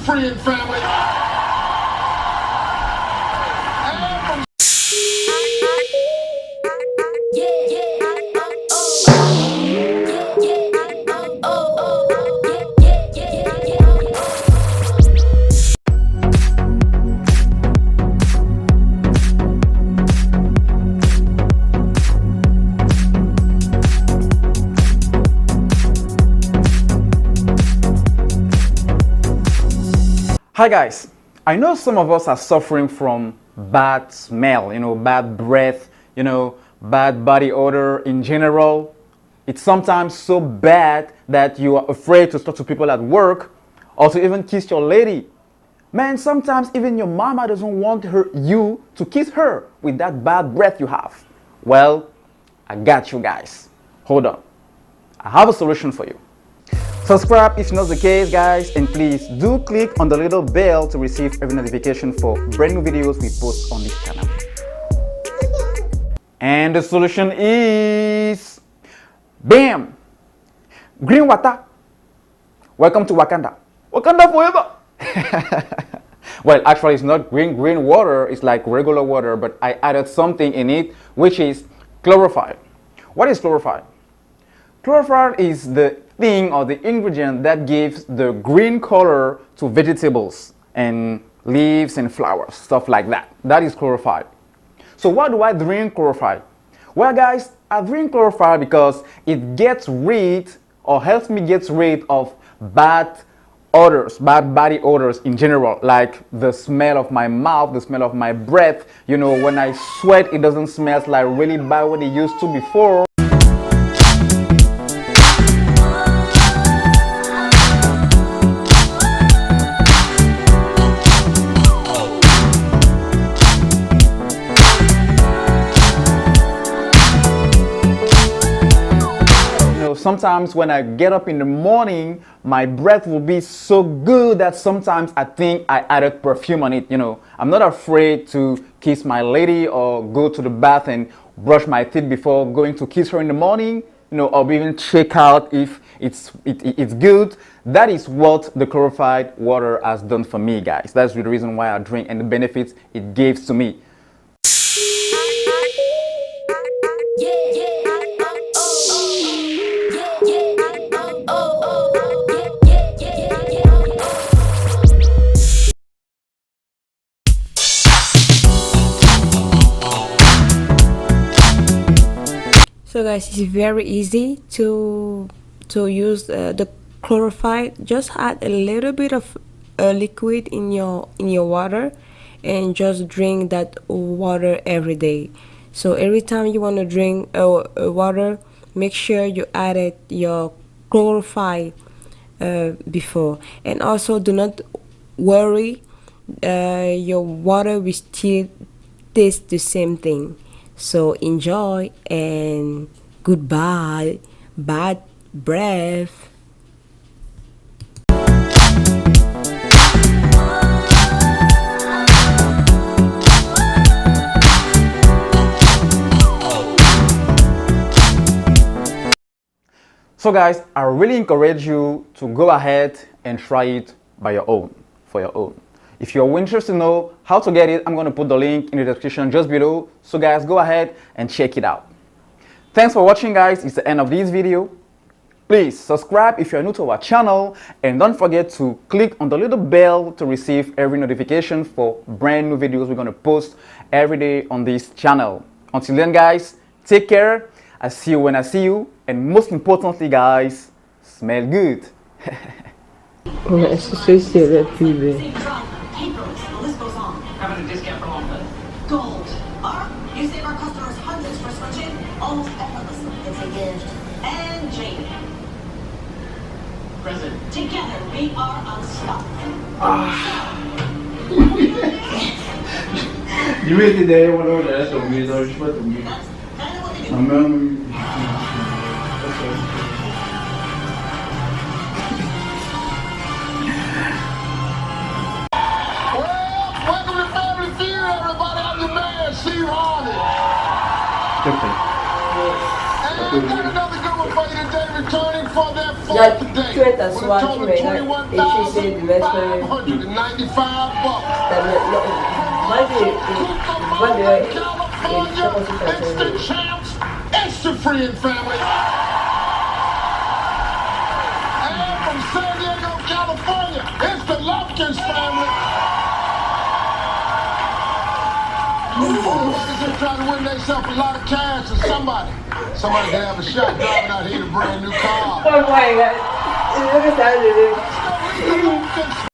free and family. Hi guys, I know some of us are suffering from bad smell, bad breath, bad body odor in general. It's sometimes so bad that you are afraid to talk to people at work or to even kiss your lady. Man, sometimes even your mama doesn't want you to kiss her with that bad breath you have. Well, I got you guys. Hold on. I have a solution for you. Subscribe if not the case, guys, and please do click on the little bell to receive every notification for brand new videos we post on this channel. And the solution is BAM! Green water. Welcome to Wakanda. Wakanda forever. Well, actually it's not green water, it's like regular water, but I added something in it, which is chlorophyll. What is chlorophyll? Chlorophyll is the thing or the ingredient that gives the green color to vegetables and leaves and flowers, stuff like that. That is chlorophyll. So why do I drink chlorophyll? Well guys, I drink chlorophyll because it gets rid or helps me get rid of bad odors, bad body odors in general, like the smell of my mouth, the smell of my breath. When I sweat, it doesn't smell like really bad what it used to before. Sometimes when I get up in the morning, my breath will be so good that sometimes I think I added perfume on it. I'm not afraid to kiss my lady or go to the bath and brush my teeth before going to kiss her in the morning, or even check out if it's good. That is what the chlorophyll water has done for me, guys. That's the reason why I drink and the benefits it gives to me. So guys, it's very easy to use the chlorophyll. Just add a little bit of liquid in your water and just drink that water every day. So every time you want to drink water, make sure you added your chlorophyll before. And also do not worry, your water will still taste the same thing. So enjoy and goodbye, bad breath. So guys, I really encourage you to go ahead and try it by your own, for your own. If you're interested to know how to get it, I'm going to put the link in the description just below. So guys, go ahead and check it out. Thanks for watching, guys. It's the end of this video. Please subscribe if you're new to our channel, and don't forget to click on the little bell to receive every notification for brand new videos we're going to post every day on this channel. Until then, guys, take care. I see you when I see you, and most importantly, guys, smell good. Having a discount for home. Gold. You save our customers hundreds for switching almost effortlessly. It's a gift. And Jane. Present. Together we are unstoppable. You made the day one over there, so we are supposed to be. And we got another good one for you today, returning for their Not today 20 with a swatch, total of right? If she said the best way, $21,595. It's the champs. It's the Friend family. And from San Diego, California, it's the Lumpkins family. Everybody's just trying to win themselves a lot of cash or somebody. Somebody can have a shot driving out here in a brand new car. oh my god. Look at that, dude. Let's go,